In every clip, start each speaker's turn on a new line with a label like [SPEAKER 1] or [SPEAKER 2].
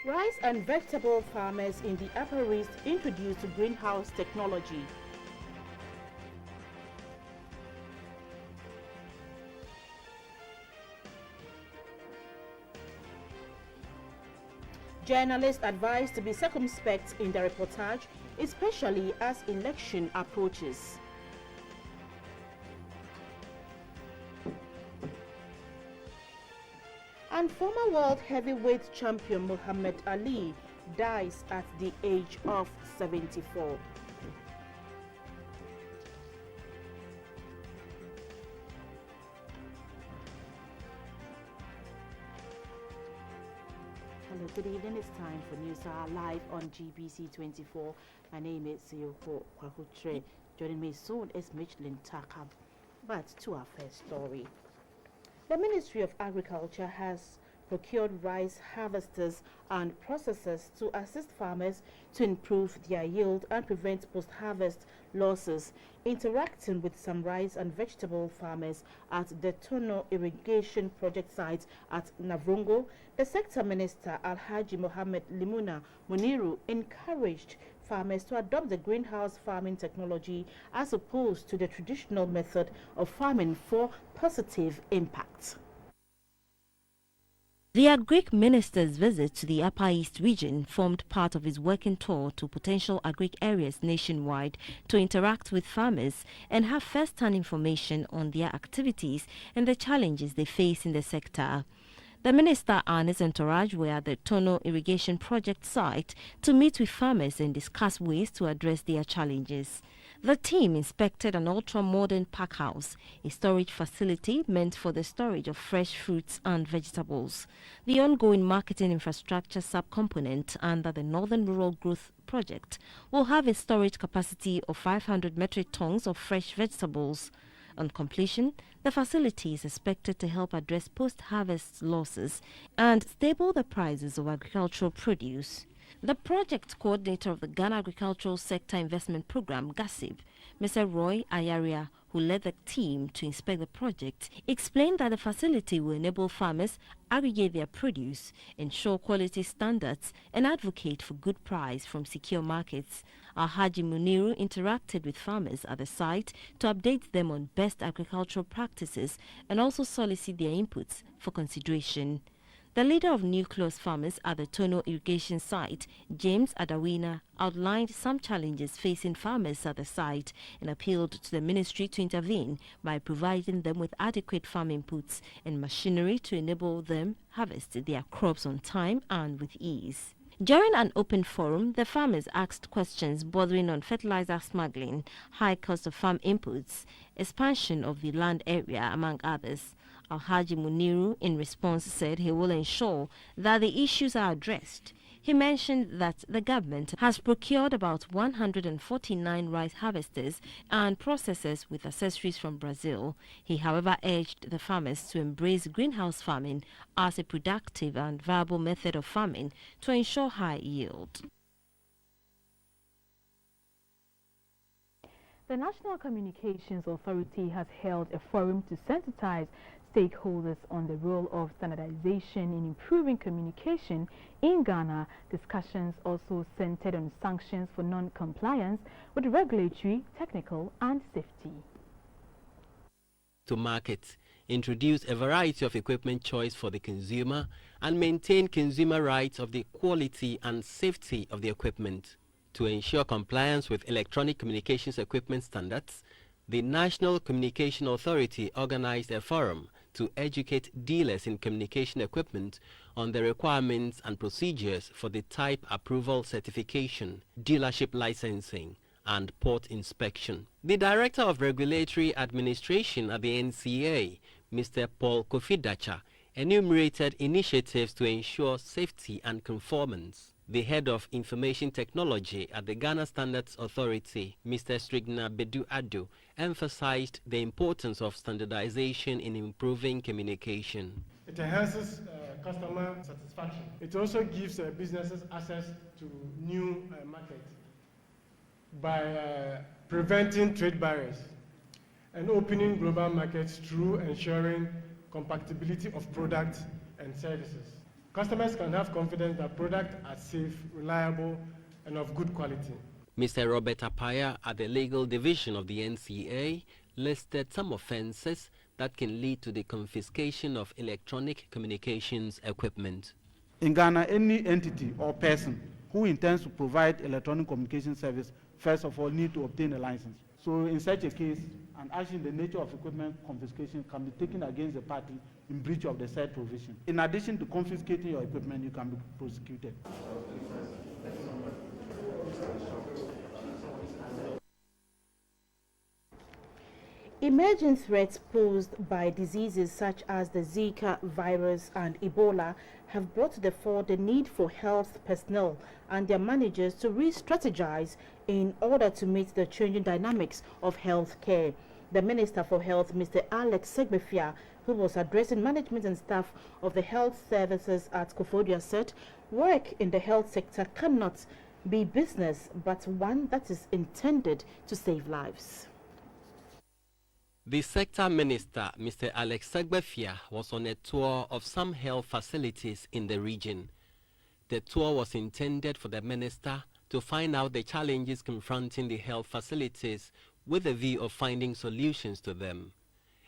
[SPEAKER 1] Rice and vegetable farmers in the Upper East introduced greenhouse technology. Journalists advised to be circumspect in the reportage, especially as election approaches. And former world heavyweight champion Muhammad Ali dies at the age of 74. Hello, good evening. It's time for News Hour live on GBC24. My name is Yoko Kwahutre. Joining me soon is Michelin Takab. But to our first story. The Ministry of Agriculture has procured rice harvesters and processors to assist farmers to improve their yield and prevent post-harvest losses. Interacting with some rice and vegetable farmers at the Tono Irrigation Project site at Navrongo, the Sector Minister Alhaji Mohammed Limuna Muniru encouraged farmers to adopt the greenhouse farming technology as opposed to the traditional method of farming for positive impact.
[SPEAKER 2] The Agric Minister's visit to the Upper East region formed part of his working tour to potential agric areas nationwide to interact with farmers and have first-hand information on their activities and the challenges they face in the sector. The minister and his entourage were at the Tono Irrigation Project site to meet with farmers and discuss ways to address their challenges. The team inspected an ultra-modern pack house, a storage facility meant for the storage of fresh fruits and vegetables. The ongoing marketing infrastructure subcomponent under the Northern Rural Growth Project will have a storage capacity of 500 metric tons of fresh vegetables. On completion, the facility is expected to help address post-harvest losses and stable the prices of agricultural produce. The project coordinator of the Ghana Agricultural Sector Investment Program, GASIP, Mr. Roy Ayaria, who led the team to inspect the project, explained that the facility will enable farmers aggregate their produce, ensure quality standards, and advocate for good price from secure markets. Alhaji Muniru interacted with farmers at the site to update them on best agricultural practices and also solicit their inputs for consideration. The leader of nucleus farmers at the Tono irrigation site, James Adawina, outlined some challenges facing farmers at the site and appealed to the ministry to intervene by providing them with adequate farm inputs and machinery to enable them harvest their crops on time and with ease. During an open forum, the farmers asked questions bordering on fertilizer smuggling, high cost of farm inputs, expansion of the land area, among others. Alhaji Muniru, in response, said he will ensure that the issues are addressed. He mentioned that the government has procured about 149 rice harvesters and processors with accessories from Brazil. He, however, urged the farmers to embrace greenhouse farming as a productive and viable method of farming to ensure high yield.
[SPEAKER 3] The National Communications Authority has held a forum to sensitize stakeholders on the role of standardization in improving communication in Ghana. Discussions also centered on sanctions for non-compliance with regulatory, technical and safety.
[SPEAKER 4] To market, introduce a variety of equipment choice for the consumer and maintain consumer rights of the quality and safety of the equipment. To ensure compliance with electronic communications equipment standards, the National Communication Authority organized a forum to educate dealers in communication equipment on the requirements and procedures for the type approval certification, dealership licensing, and port inspection. The Director of Regulatory Administration at the NCA, Mr. Paul Kofi-Dacha, enumerated initiatives to ensure safety and conformance. The Head of Information Technology at the Ghana Standards Authority, Mr. Strigna Bedu Ado, emphasized the importance of standardization in improving communication.
[SPEAKER 5] It enhances customer satisfaction. It also gives businesses access to new markets by preventing trade barriers and opening global markets through ensuring compatibility of products and services. Customers can have confidence that products are safe, reliable, and of good quality.
[SPEAKER 4] Mr. Robert Apaya at the Legal Division of the NCA listed some offences that can lead to the confiscation of electronic communications equipment.
[SPEAKER 6] In Ghana, any entity or person who intends to provide electronic communication service, first of all, need to obtain a license. So in such a case, an action in the nature of equipment confiscation can be taken against the party in breach of the said provision. In addition to confiscating your equipment, you can be prosecuted.
[SPEAKER 1] Emerging threats posed by diseases such as the Zika virus and Ebola have brought to the fore the need for health personnel and their managers to re-strategize in order to meet the changing dynamics of health care. The Minister for Health, Mr. Alex Segbefia, who was addressing management and staff of the health services at Koforidua, said work in the health sector cannot be business, but one that is intended to save lives.
[SPEAKER 4] The sector minister, Mr. Alex Segbefia, was on a tour of some health facilities in the region. The tour was intended for the minister to find out the challenges confronting the health facilities with a view of finding solutions to them.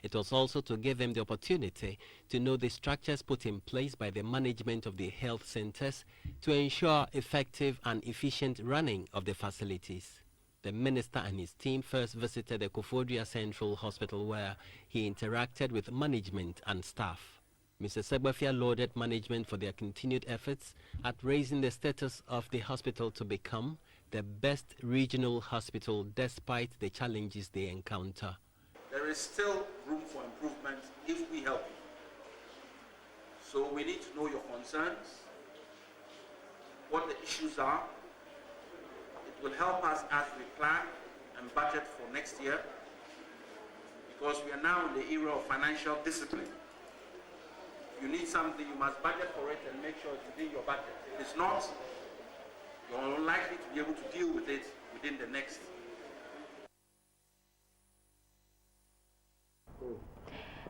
[SPEAKER 4] It was also to give him the opportunity to know the structures put in place by the management of the health centers to ensure effective and efficient running of the facilities. The minister and his team first visited the Koforidua Central Hospital, where he interacted with management and staff. Mr. Segbefia lauded management for their continued efforts at raising the status of the hospital to become the best regional hospital despite the challenges they encounter.
[SPEAKER 7] There is still room for improvement if we help you. So we need to know your concerns, what the issues are. It will help us as we plan and budget for next year, because we are now in the era of financial discipline. If you need something, you must budget for it and make sure it's within your budget. If it's not, you're unlikely to be able to deal with it within the next.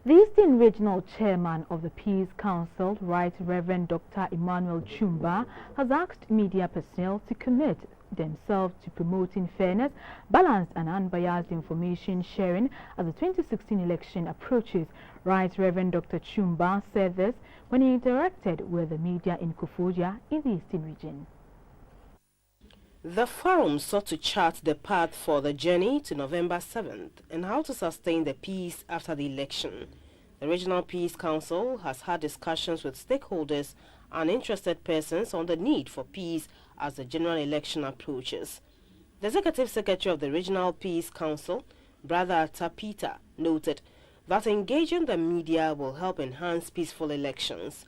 [SPEAKER 3] The Eastern Regional Chairman of the Peace Council, Right Reverend Dr. Emmanuel Chumba, has asked media personnel to commit themselves to promoting fairness, balanced and unbiased information sharing as the 2016 election approaches. Right Reverend Dr. Chumba said this when he interacted with the media in Koforidua in the Eastern region.
[SPEAKER 8] The forum sought to chart the path for the journey to November 7th and how to sustain the peace after the election. The Regional Peace Council has had discussions with stakeholders and interested persons on the need for peace as the general election approaches. The Executive Secretary of the Regional Peace Council, Brother Tapita, noted that engaging the media will help enhance peaceful elections.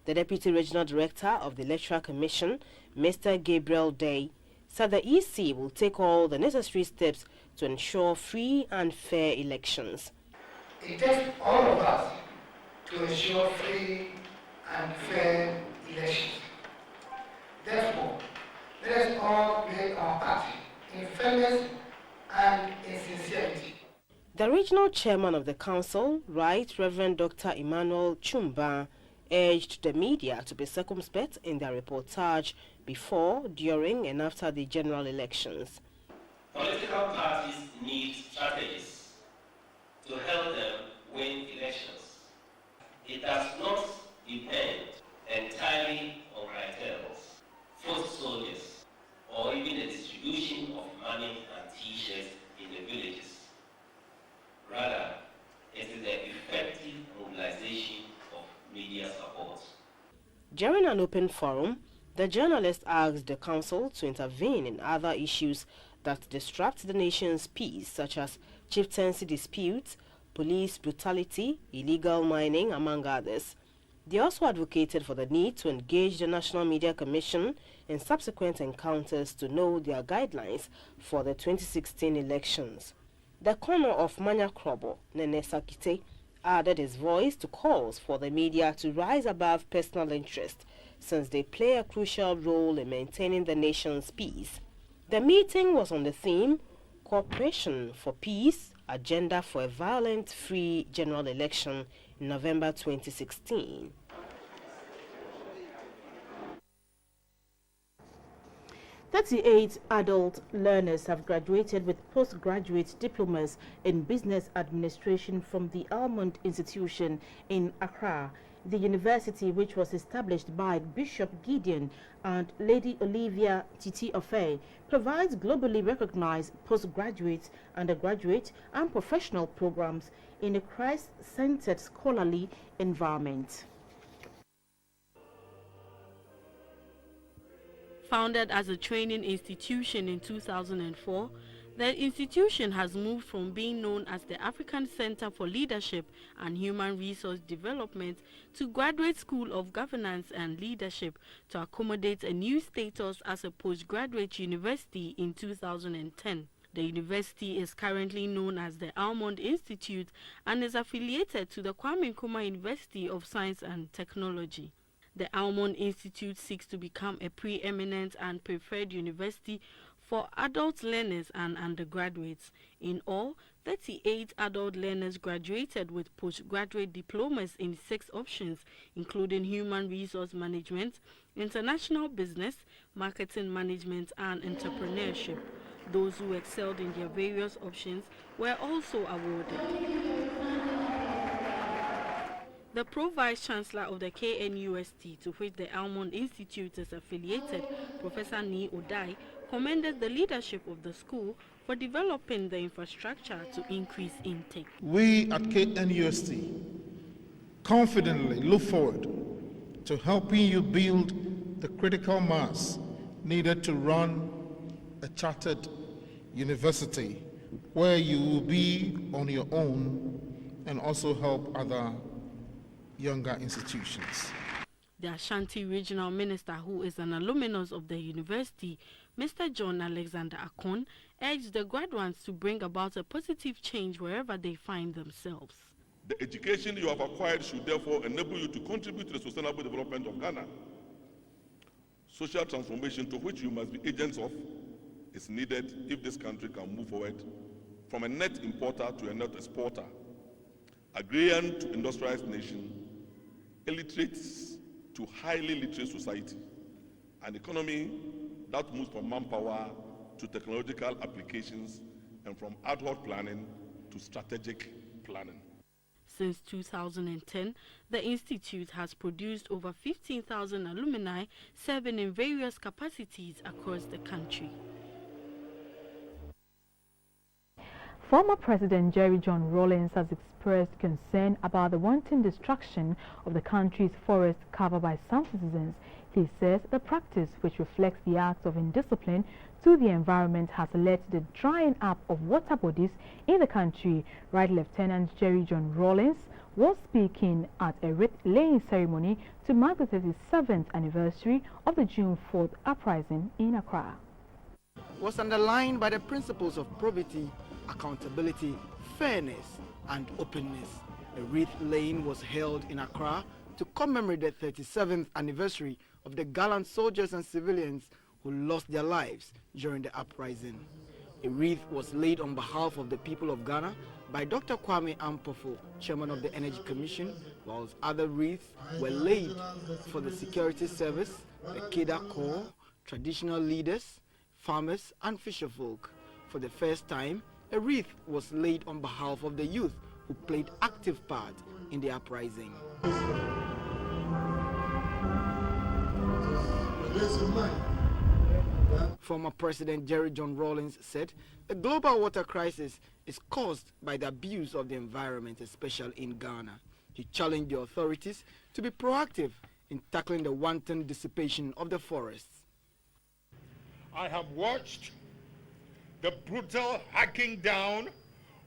[SPEAKER 8] The Deputy Regional Director of the Electoral Commission, Mr. Gabriel Day, said the EC will take all the necessary steps to ensure free and fair elections.
[SPEAKER 9] It takes all of us to ensure free and fair elections. Therefore, let us all play our part in fairness and in sincerity.
[SPEAKER 8] The regional chairman of the council, Right Reverend Dr. Emmanuel Chumba, urged the media to be circumspect in their reportage before, during and after the general elections.
[SPEAKER 10] Political parties need strategies to help them win elections. It does not depend entirely on cartels, foot soldiers, or even the distribution of money and T-shirts in the villages. Rather, it is the effective mobilization of media support.
[SPEAKER 8] During an open forum, the journalist asked the council to intervene in other issues that disrupt the nation's peace, such as chieftaincy disputes, police brutality, illegal mining, among others. They also advocated for the need to engage the National Media Commission in subsequent encounters to know their guidelines for the 2016 elections. The corner of Manya Krobo, Nene Sakite, added his voice to calls for the media to rise above personal interest, since they play a crucial role in maintaining the nation's peace. The meeting was on the theme, Cooperation for Peace, Agenda for a Violent, Free General Election in November 2016.
[SPEAKER 1] 38 adult learners have graduated with postgraduate diplomas in business administration from the Almond Institution in Accra. The university, which was established by Bishop Gideon and Lady Olivia Titi Ofei, provides globally recognized postgraduate, undergraduate and professional programs in a Christ-centered scholarly environment.
[SPEAKER 11] Founded as a training institution in 2004, the institution has moved from being known as the African Center for Leadership and Human Resource Development to Graduate School of Governance and Leadership to accommodate a new status as a postgraduate university in 2010. The university is currently known as the Almond Institute and is affiliated to the Kwame Nkrumah University of Science and Technology. The Almond Institute seeks to become a preeminent and preferred university for adult learners and undergraduates. In all, 38 adult learners graduated with postgraduate diplomas in 6 options, including human resource management, international business, marketing management, and entrepreneurship. Those who excelled in their various options were also awarded. The Pro-Vice Chancellor of the KNUST, to which the Almond Institute is affiliated, Professor Ni Odai, commended the leadership of the school for developing the infrastructure to increase intake.
[SPEAKER 12] We at KNUST confidently look forward to helping you build the critical mass needed to run a chartered university where you will be on your own and also help other younger institutions.
[SPEAKER 11] The Ashanti Regional Minister, who is an alumnus of the university, Mr. John Alexander Akon, urged the graduates to bring about a positive change wherever they find themselves.
[SPEAKER 13] The education you have acquired should therefore enable you to contribute to the sustainable development of Ghana. Social transformation, to which you must be agents of, is needed if this country can move forward from a net importer to a net exporter, agrarian to industrialized nation, illiterate to highly literate society, an economy that moves from manpower to technological applications and from ad hoc planning to strategic planning.
[SPEAKER 11] Since 2010, the Institute has produced over 15,000 alumni serving in various capacities across the country.
[SPEAKER 3] Former President Jerry John Rawlings has expressed concern about the wanton destruction of the country's forest cover by some citizens. He says the practice, which reflects the acts of indiscipline to the environment, has led to the drying up of water bodies in the country. Right Lieutenant Jerry John Rawlings was speaking at a wreath-laying ceremony to mark the 37th anniversary of the June 4th uprising in Accra.
[SPEAKER 14] Was underlined by the principles of probity, accountability, fairness and openness. A wreath-laying was held in Accra to commemorate the 37th anniversary of the gallant soldiers and civilians who lost their lives during the uprising. A wreath was laid on behalf of the people of Ghana by Dr. Kwame Ampofo, Chairman of the Energy Commission, whilst other wreaths were laid for the Security Service, the Keda Corps, traditional leaders, farmers and fisherfolk. For the first time, a wreath was laid on behalf of the youth who played active part in the uprising. Former President Jerry John Rawlings said the global water crisis is caused by the abuse of the environment, especially in Ghana. He challenged the authorities to be proactive in tackling the wanton dissipation of the forests.
[SPEAKER 15] I have watched the brutal hacking down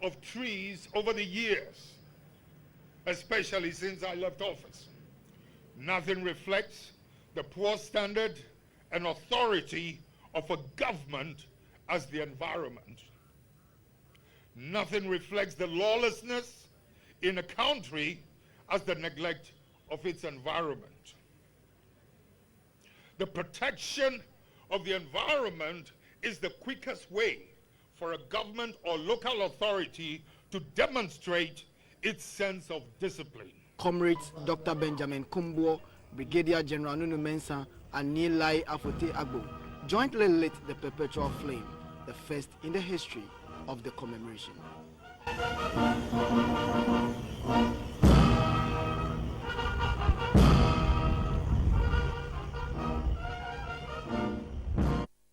[SPEAKER 15] of trees over the years, especially since I left office. Nothing reflects the poor standard and authority of a government as the environment. Nothing reflects the lawlessness in a country as the neglect of its environment. The protection of the environment is the quickest way for a government or local authority to demonstrate its sense of discipline.
[SPEAKER 14] Comrades Dr. Benjamin Kumbo, Brigadier General Nunu Mensah, and Nilai Afote Agbo jointly lit the perpetual flame, the first in the history of the commemoration.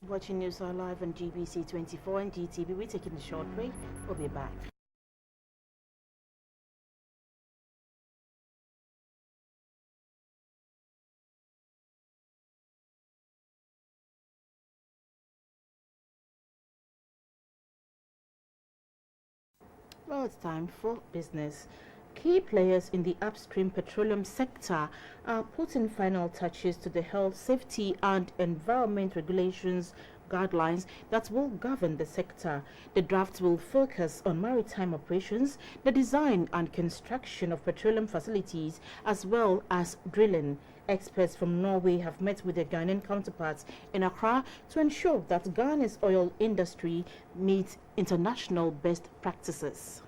[SPEAKER 1] Watching News Live on GBC24 and GTV. We're taking a short break. We'll be back. Well, it's time for business. Key players in the upstream petroleum sector are putting final touches to the health, safety and environment regulations guidelines that will govern the sector. The draft will focus on maritime operations, the design and construction of petroleum facilities, as well as drilling. Experts from Norway have met with their Ghanaian counterparts in Accra to ensure that Ghana's oil industry meets international best practices.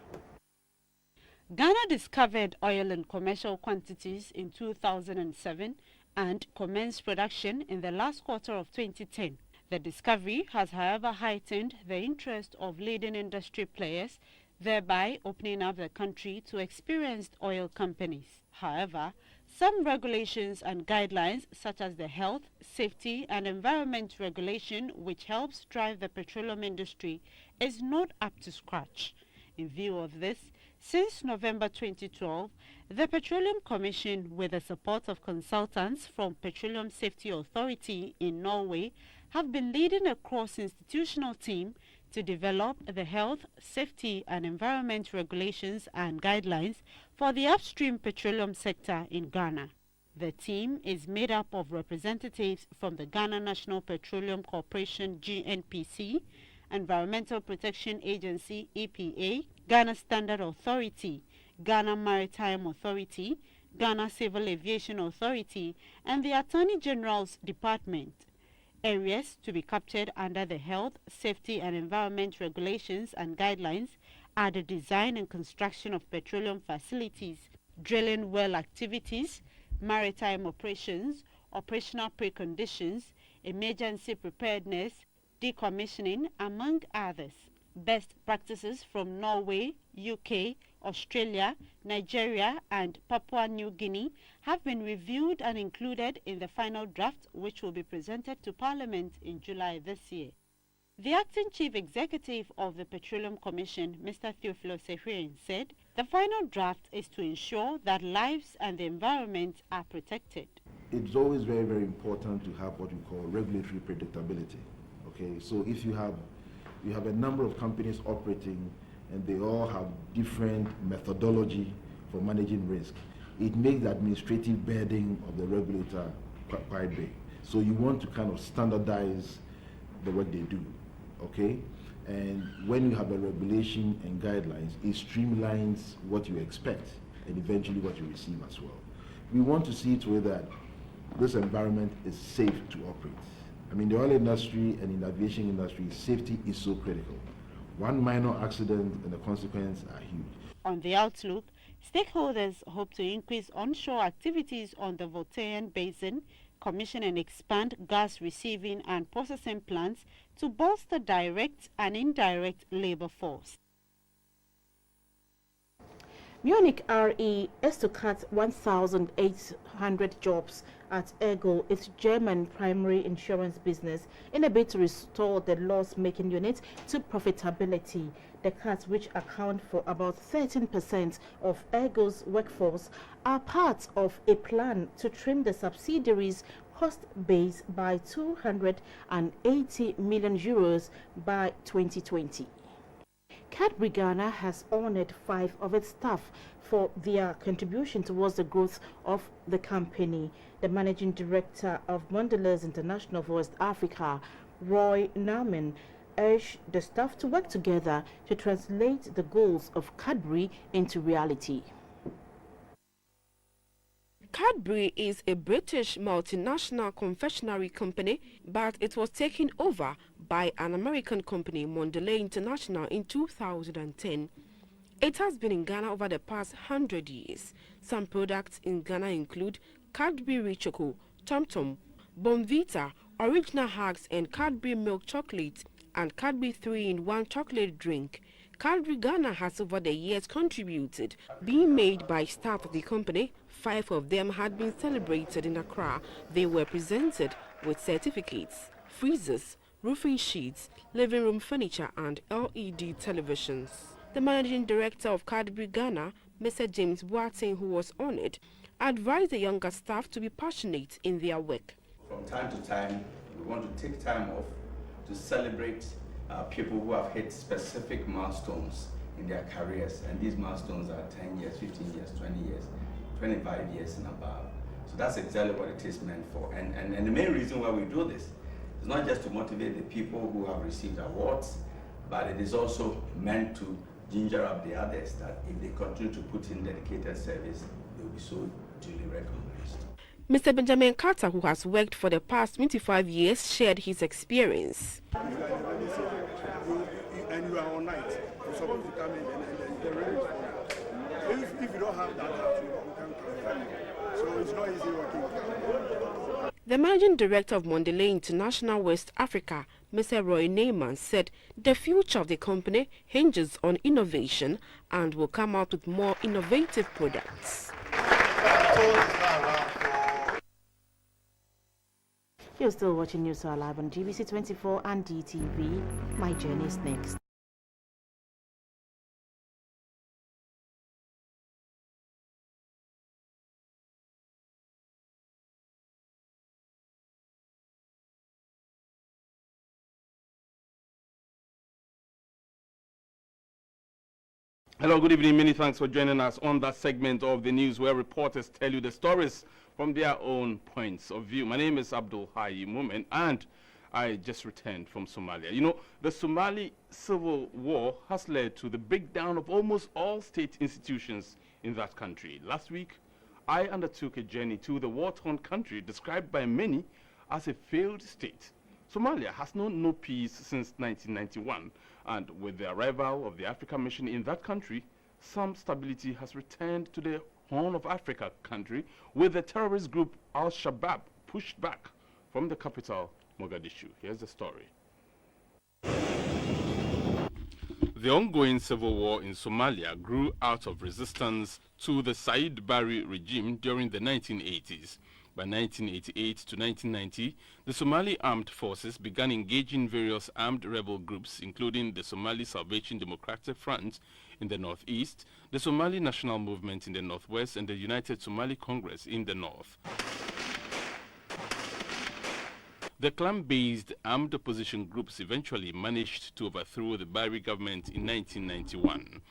[SPEAKER 11] Ghana discovered oil in commercial quantities in 2007 and commenced production in the last quarter of 2010. The discovery has, however, heightened the interest of leading industry players, thereby opening up the country to experienced oil companies. However, some regulations and guidelines, such as the Health, Safety and Environment Regulation, which helps drive the petroleum industry, is not up to scratch. In view of this, since November 2012, the Petroleum Commission, with the support of consultants from Petroleum Safety Authority in Norway, have been leading a cross-institutional team to develop the health, safety and environment regulations and guidelines for the upstream petroleum sector in Ghana. The team is made up of representatives from the Ghana National Petroleum Corporation (GNPC), Environmental Protection Agency (EPA), Ghana Standard Authority, Ghana Maritime Authority, Ghana Civil Aviation Authority, and the Attorney General's Department. Areas to be captured under the Health, Safety and Environment Regulations and Guidelines are the design and construction of petroleum facilities, drilling well activities, maritime operations, operational preconditions, emergency preparedness, decommissioning, among others. Best practices from Norway, UK, Australia, Nigeria and Papua New Guinea have been reviewed and included in the final draft, which will be presented to Parliament in July this year. The acting chief executive of the Petroleum Commission, Mr. Theophilus Ehuen, said the final draft is to ensure that lives and the environment are protected.
[SPEAKER 16] It's always very, very important to have what we call regulatory predictability. Okay, so if you have a number of companies operating and they all have different methodology for managing risk, it makes the administrative burden of the regulator quite big. So you want to kind of standardize the work they do, okay? And when you have a regulation and guidelines, it streamlines what you expect and eventually what you receive as well. We want to see to it that this environment is safe to operate. I mean, the oil industry and in the aviation industry, safety is so critical. One minor accident and the consequences are huge.
[SPEAKER 11] On the outlook, stakeholders hope to increase onshore activities on the Voltairean Basin, commission and expand gas receiving and processing plants to bolster direct and indirect labor force.
[SPEAKER 1] Munich RE is to cut 1,800 jobs at Ergo, its German primary insurance business, in a bid to restore the loss-making unit to profitability. The cuts, which account for about 13% of Ergo's workforce, are part of a plan to trim the subsidiary's cost base by 280 million euros by 2020. Cadbury Ghana has honored 5 of its staff for their contribution towards the growth of the company. The managing director of Mondelez International for West Africa, Roy Nauman, urged the staff to work together to translate the goals of Cadbury into reality.
[SPEAKER 17] Cadbury is a British multinational confectionery company, but it was taken over by an American company, Mondelez International, in 2010. It has been in Ghana over the past 100 years. Some products in Ghana include Cadbury Choco, Tom Tom, Bonvita, original hugs and Cadbury milk chocolate and Cadbury 3-in-1 chocolate drink. Cadbury Ghana has over the years contributed, being made by staff of the company. 5 of them had been celebrated in Accra. They were presented with certificates, freezers, roofing sheets, living room furniture and LED televisions. The managing director of Cadbury Ghana, Mr. James Boateng, who was honored, advised the younger staff to be passionate in their work.
[SPEAKER 18] From time to time, we want to take time off to celebrate people who have hit specific milestones in their careers, and these milestones are 10 years, 15 years, 20 years, 25 years and above. So that's exactly what it is meant for. And the main reason why we do this is not just to motivate the people who have received awards, but it is also meant to ginger up the others that if they continue to put in dedicated service, they will be so duly recognized.
[SPEAKER 17] Mr. Benjamin Carter, who has worked for the past 25 years, shared his experience.
[SPEAKER 19] And you are on night, you're supposed to come in and they're ready for you. If you don't have that, you can't come. So it's not easy working.
[SPEAKER 17] The managing director of Mondelez International West Africa, Mr. Roy Neyman, said the future of the company hinges on innovation and will come out with more innovative products.
[SPEAKER 1] You're still watching News Live on GBC24 and GTV. My journey is next.
[SPEAKER 20] Hello, good evening. Many thanks for joining us on that segment of the news where reporters tell you the stories from their own points of view. My name is Abdul Hayi Mumin, and I just returned from Somalia. You know, the Somali civil war has led to the breakdown of almost all state institutions in that country. Last week, I undertook a journey to the war-torn country described by many as a failed state. Somalia has known no peace since 1991, and with the arrival of the African mission in that country, some stability has returned to the Horn of Africa country, with the terrorist group Al-Shabaab pushed back from the capital, Mogadishu. Here's the story. The ongoing civil war in Somalia grew out of resistance to the Said Barre regime during the 1980s. By 1988 to 1990, the Somali armed forces began engaging various armed rebel groups, including the Somali Salvation Democratic Front in the northeast, the Somali National Movement in the northwest, and the United Somali Congress in the north. The clan-based armed opposition groups eventually managed to overthrow the Barre government in 1991.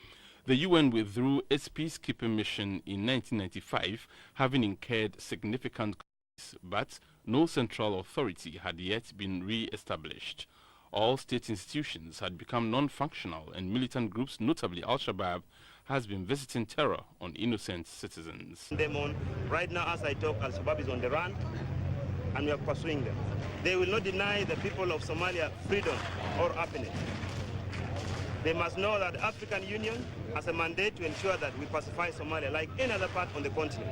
[SPEAKER 20] The UN withdrew its peacekeeping mission in 1995, having incurred significant costs, but no central authority had yet been re-established. All state institutions had become non-functional, and militant groups, notably Al-Shabaab, has been visiting terror on innocent citizens.
[SPEAKER 21] Right now, as I talk, Al-Shabaab is on the run, and we are pursuing them. They will not deny the people of Somalia freedom or happiness. They must know that the African Union has a mandate to ensure that we pacify Somalia like any other part on the continent.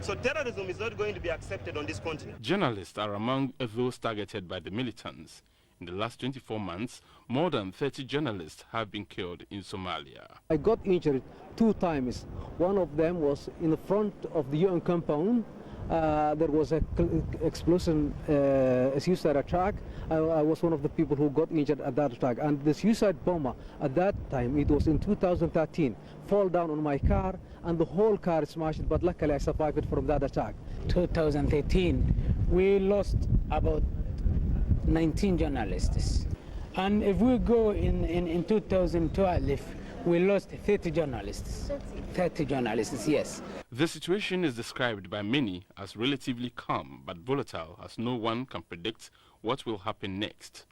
[SPEAKER 21] So terrorism is not going to be accepted on this continent.
[SPEAKER 20] Journalists are among those targeted by the militants. In the last 24 months, more than 30 journalists have been killed in Somalia.
[SPEAKER 22] I got injured 2 times. One of them was in the front of the UN compound. There was an explosion, a suicide attack. I was one of the people who got injured at that attack. And the suicide bomber at that time, it was in 2013, fall down on my car and the whole car smashed, but luckily I survived from that attack.
[SPEAKER 23] 2013, we lost about 19 journalists. And if we go in 2012, we lost 30 journalists. 30 journalists, yes.
[SPEAKER 20] The situation is described by many as relatively calm but volatile, as no one can predict what will happen next.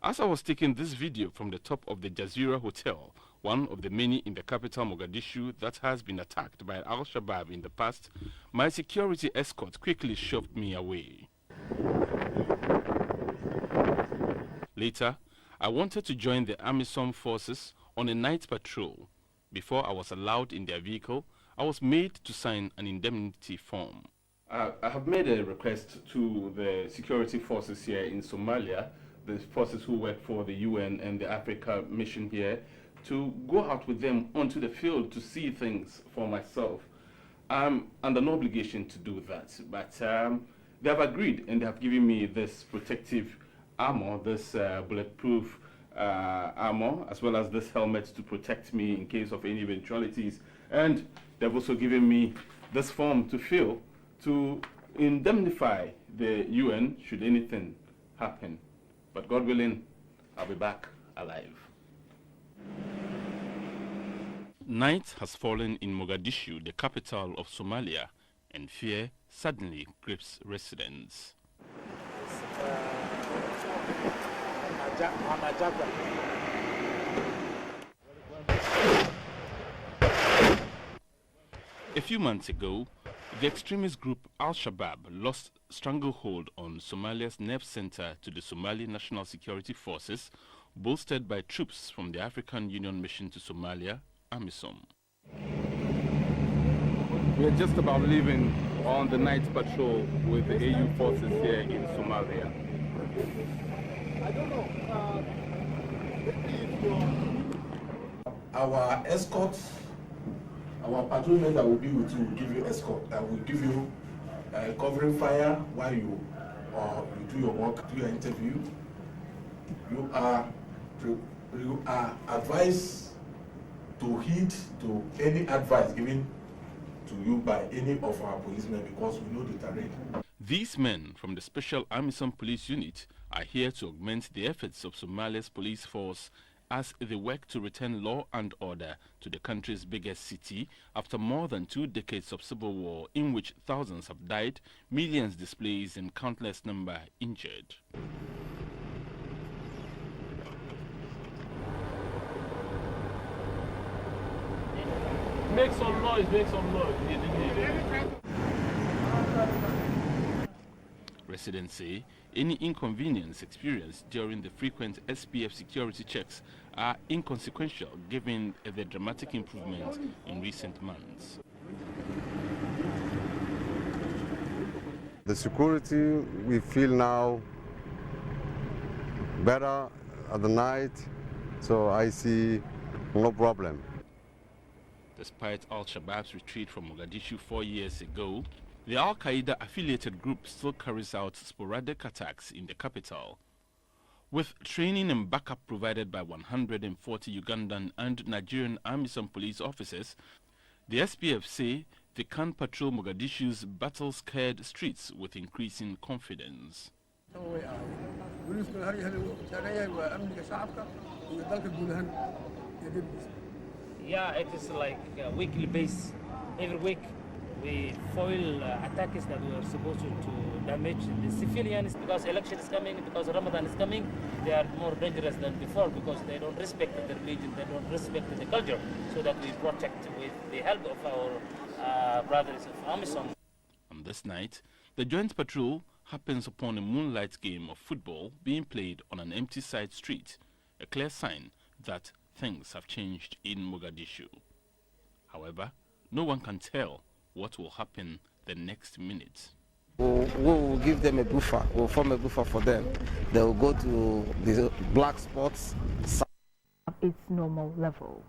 [SPEAKER 20] As I was taking this video from the top of the Jazeera Hotel, one of the many in the capital Mogadishu that has been attacked by Al-Shabaab in the past, my security escort quickly shoved me away. Later, I wanted to join the AMISOM forces on a night patrol. Before I was allowed in their vehicle, I was made to sign an indemnity form. I have made a request to the security forces here in Somalia, the forces who work for the UN and the Africa mission here, to go out with them onto the field to see things for myself. I'm under no obligation to do that, but they have agreed and they have given me this protective armor, this bulletproof armor, as well as this helmet to protect me in case of any eventualities. And they've also given me this form to fill to indemnify the UN should anything happen. But God willing, I'll be back alive. Night has fallen in Mogadishu, the capital of Somalia, and fear suddenly grips residents. A few months ago, the extremist group Al-Shabaab lost stranglehold on Somalia's nerve center to the Somali National Security Forces, bolstered by troops from the African Union Mission to Somalia, AMISOM. We are just about leaving on the night patrol with the AU forces here in Somalia.
[SPEAKER 2] I don't know. Our escorts, our patrolmen that will be with you will give you escort, that will give you covering fire while you do your work, do your interview. You are advised to heed to any advice given to you by any of our policemen because we know the terrain.
[SPEAKER 20] These men from the Special AMISOM Police Unit are here to augment the efforts of Somalia's police force as they work to return law and order to the country's biggest city after more than 2 decades of civil war in which thousands have died, millions displaced and countless number injured.
[SPEAKER 5] Make some noise, make some noise.
[SPEAKER 20] Residents say any inconvenience experienced during the frequent SPF security checks are inconsequential given the dramatic improvement in recent months.
[SPEAKER 6] The security we feel now better at the night, so I see no problem.
[SPEAKER 20] Despite Al-Shabaab's retreat from Mogadishu 4 years ago, the Al-Qaeda affiliated group still carries out sporadic attacks in the capital. With training and backup provided by 140 Ugandan and Nigerian AMISOM police officers, the SPF say they can patrol Mogadishu's battle-scared streets with increasing confidence.
[SPEAKER 5] Yeah, it is like a weekly base. Every week we foil attacks that we are supposed to damage the civilians because election is coming, because Ramadan is coming. They are more dangerous than before because they don't respect the religion, they don't respect the culture, so that we protect with the help of our brothers of AMISOM.
[SPEAKER 20] On this night, the joint patrol happens upon a moonlight game of football being played on an empty side street, a clear sign that things have changed in Mogadishu. However, no one can tell what will happen the next minute.
[SPEAKER 24] We'll give them a buffer. We'll form a buffer for them. They will go to the black spots.
[SPEAKER 3] Its normal level.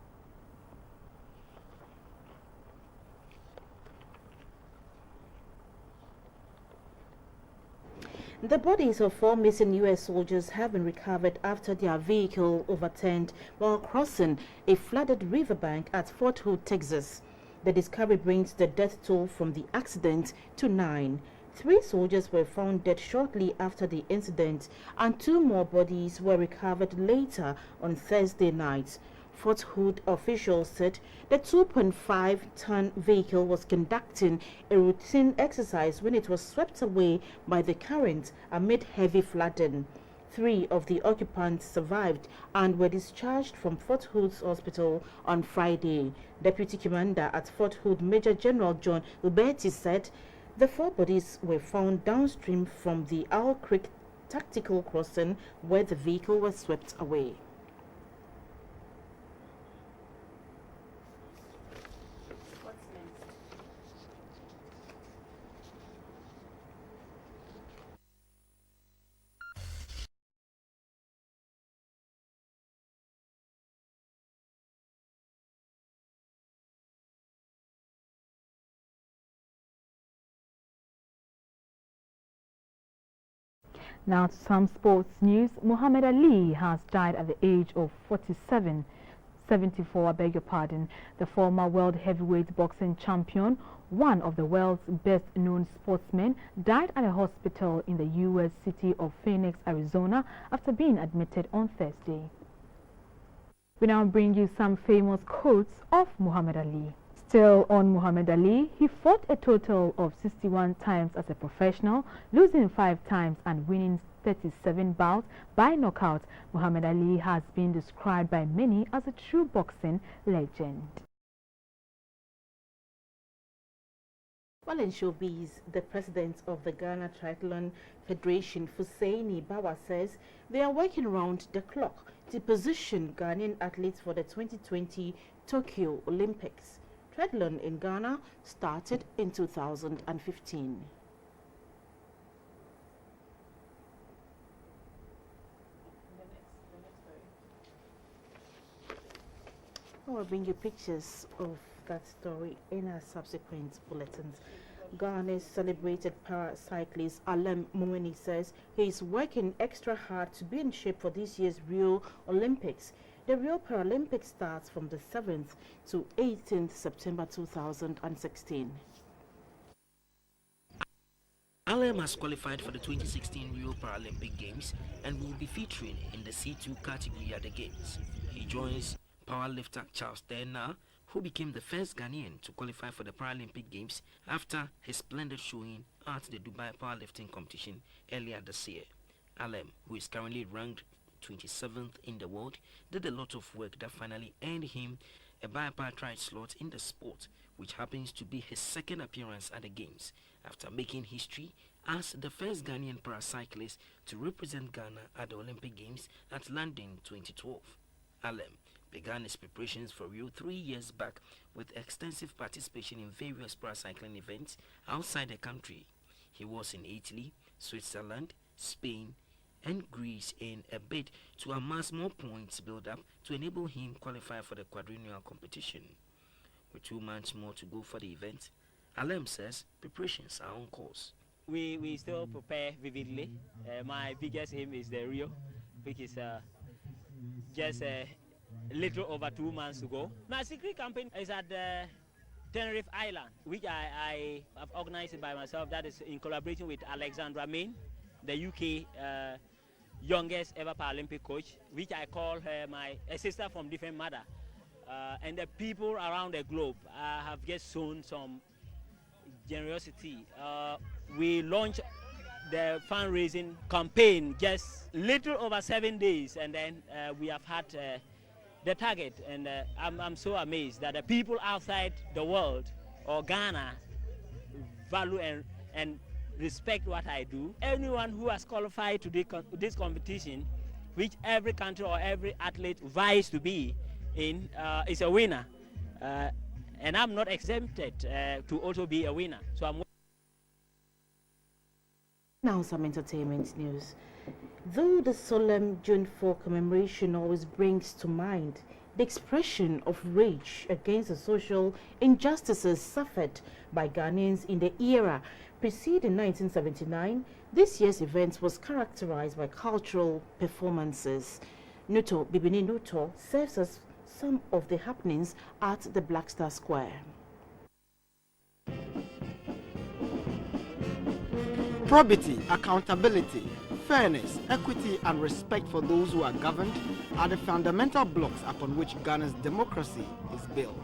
[SPEAKER 1] The bodies of 4 missing U.S. soldiers have been recovered after their vehicle overturned while crossing a flooded riverbank at Fort Hood, Texas. The discovery brings the death toll from the accident to 9. 3 soldiers were found dead shortly after the incident, and 2 more bodies were recovered later on Thursday night. Fort Hood officials said the 2.5-ton vehicle was conducting a routine exercise when it was swept away by the current amid heavy flooding. 3 of the occupants survived and were discharged from Fort Hood's hospital on Friday. Deputy Commander at Fort Hood, Major General John Uberti, said the 4 bodies were found downstream from the Owl Creek tactical crossing where the vehicle was swept away.
[SPEAKER 3] Now to some sports news. Muhammad Ali has died at the age of 74, I beg your pardon. The former world heavyweight boxing champion, one of the world's best-known sportsmen, died at a hospital in the U.S. city of Phoenix, Arizona, after being admitted on Thursday. We now bring you some famous quotes of Muhammad Ali. Still on Muhammad Ali, he fought a total of 61 times as a professional, losing 5 times and winning 37 bouts by knockout. Muhammad Ali has been described by many as a true boxing legend.
[SPEAKER 1] Well, in showbiz, the president of the Ghana Triathlon Federation, Fusaini Bawa, says they are working round the clock to position Ghanaian athletes for the 2020 Tokyo Olympics. Triathlon in Ghana started in 2015. I will bring you pictures of that story in our subsequent bulletins. Ghana's celebrated paracyclist Alem Momeni says he is working extra hard to be in shape for this year's Rio Olympics. The Rio Paralympics starts from the 7th to 18th September 2016.
[SPEAKER 4] Alem has qualified for the 2016 Rio Paralympic Games and will be featuring in the C2 category at the Games. He joins powerlifter Charles Dena, who became the first Ghanaian to qualify for the Paralympic Games after his splendid showing at the Dubai powerlifting competition earlier this year. Alem, who is currently ranked 27th in the world, did a lot of work that finally earned him a bipartite slot in the sport, which happens to be his second appearance at the Games, after making history as the first Ghanaian paracyclist to represent Ghana at the Olympic Games at London 2012. Alem began his preparations for Rio 3 years back with extensive participation in various paracycling events outside the country. He was in Italy, Switzerland, Spain, and Greece in a bid to amass more points build up to enable him qualify for the quadrennial competition. With 2 months more to go for the event, Alem says preparations are on course.
[SPEAKER 7] We still prepare vividly. My biggest aim is the Rio, which is just a little over 2 months to go. My secret campaign is at the Tenerife Island, which I have organized it by myself. That is in collaboration with Alexandra Main, the UK youngest ever Paralympic coach, which I call her a sister from different mother. And the people around the globe have just shown some generosity. We launched the fundraising campaign just little over 7 days, and then we have had the target, and I'm so amazed that the people outside the world or Ghana value and respect what I do. Anyone who has qualified to this competition, which every country or every athlete vies to be in, is a winner. And I'm not exempted to also be a winner. So I'm.
[SPEAKER 1] Now some entertainment news. Though the solemn June 4 commemoration always brings to mind the expression of rage against the social injustices suffered by Ghanaians in the era preceding 1979, this year's event was characterized by cultural performances. Nuto Bibini Nuto serves us some of the happenings at the Black Star Square.
[SPEAKER 14] Probity, accountability, fairness, equity, and respect for those who are governed are the fundamental blocks upon which Ghana's democracy is built,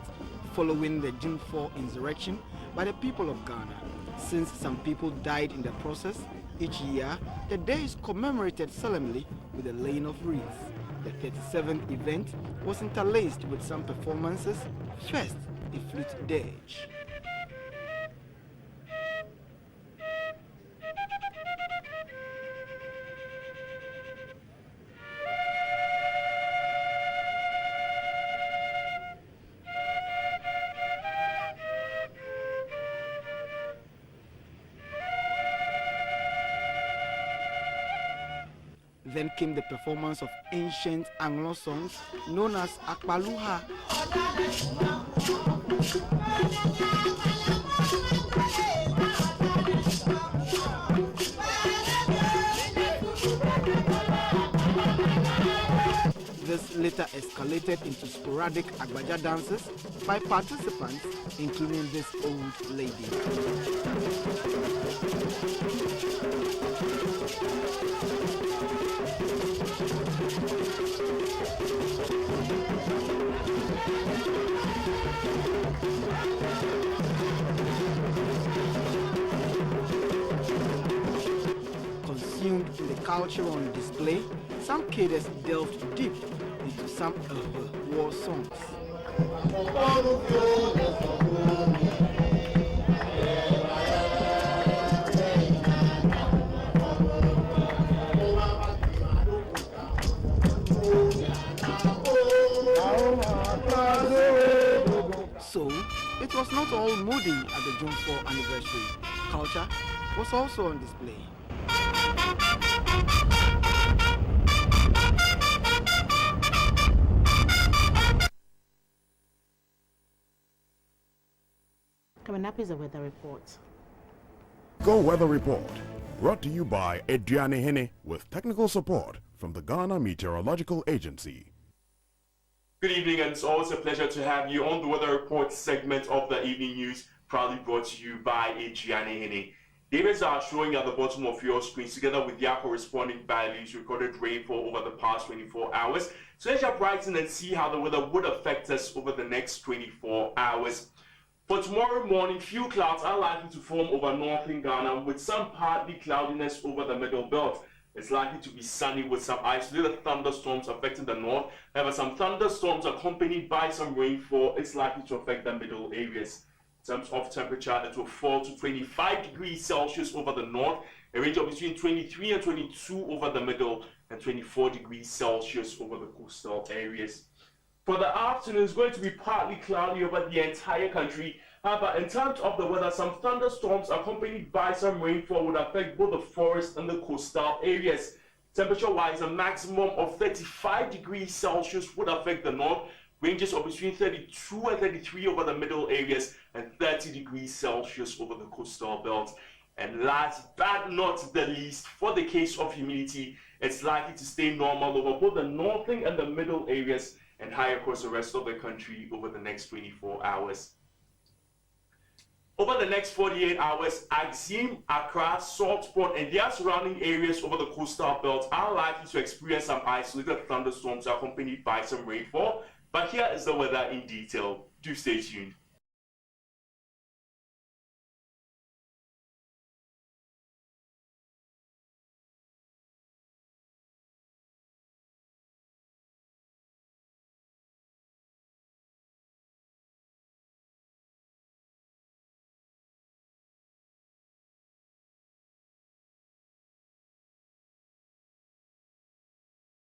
[SPEAKER 14] following the June 4 insurrection by the people of Ghana. Since some people died in the process, each year the day is commemorated solemnly with the laying of wreaths. The 37th event was interlaced with some performances, first a flute dirge. Then came the performance of ancient Anglo songs known as Akpaluha. which later escalated into sporadic Agbaja dances by participants, including this old lady. Consumed in the culture on display, some cadres delved deep into some war songs. So, it was not all moody at the June 4 anniversary. Culture was also on display.
[SPEAKER 1] Coming up is a weather report.
[SPEAKER 8] Go Weather Report, brought to you by Adriane Hene with technical support from the Ghana Meteorological Agency.
[SPEAKER 20] Good evening, and it's always a pleasure to have you on the Weather Report segment of the evening news, proudly brought to you by Adriane Hene. The areas are showing at the bottom of your screens, together with their corresponding values, recorded rainfall over the past 24 hours. So let's just brighten and see how the weather would affect us over the next 24 hours. For tomorrow morning, few clouds are likely to form over northern Ghana, with some partly cloudiness over the middle belt. It's likely to be sunny with some isolated thunderstorms affecting the north. However, some thunderstorms accompanied by some rainfall is likely to affect the middle areas. In terms of temperature, it will fall to 25 degrees Celsius over the north, a range of between 23 and 22 over the middle, and 24 degrees Celsius over the coastal areas. For the afternoon, it's going to be partly cloudy over the entire country. However, in terms of the weather, some thunderstorms accompanied by some rainfall would affect both the forest and the coastal areas. Temperature-wise, a maximum of 35 degrees Celsius would affect the north, ranges of between 32 and 33 over the middle areas, and 30 degrees Celsius over the coastal belt. And last but not the least, for the case of humidity, it's likely to stay normal over both the northern and the middle areas, and high across the rest of the country over the next 24 hours. Over the next 48 hours, Axim, Accra, Saltport, and their surrounding areas over the coastal belt are likely to experience some isolated thunderstorms accompanied by some rainfall. But here is the weather in detail. Do stay tuned.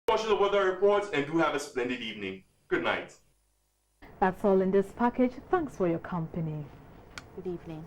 [SPEAKER 20] Watch the weather reports and do have a splendid evening. Good night.
[SPEAKER 3] That's all in this package. Thanks for your company.
[SPEAKER 1] Good evening.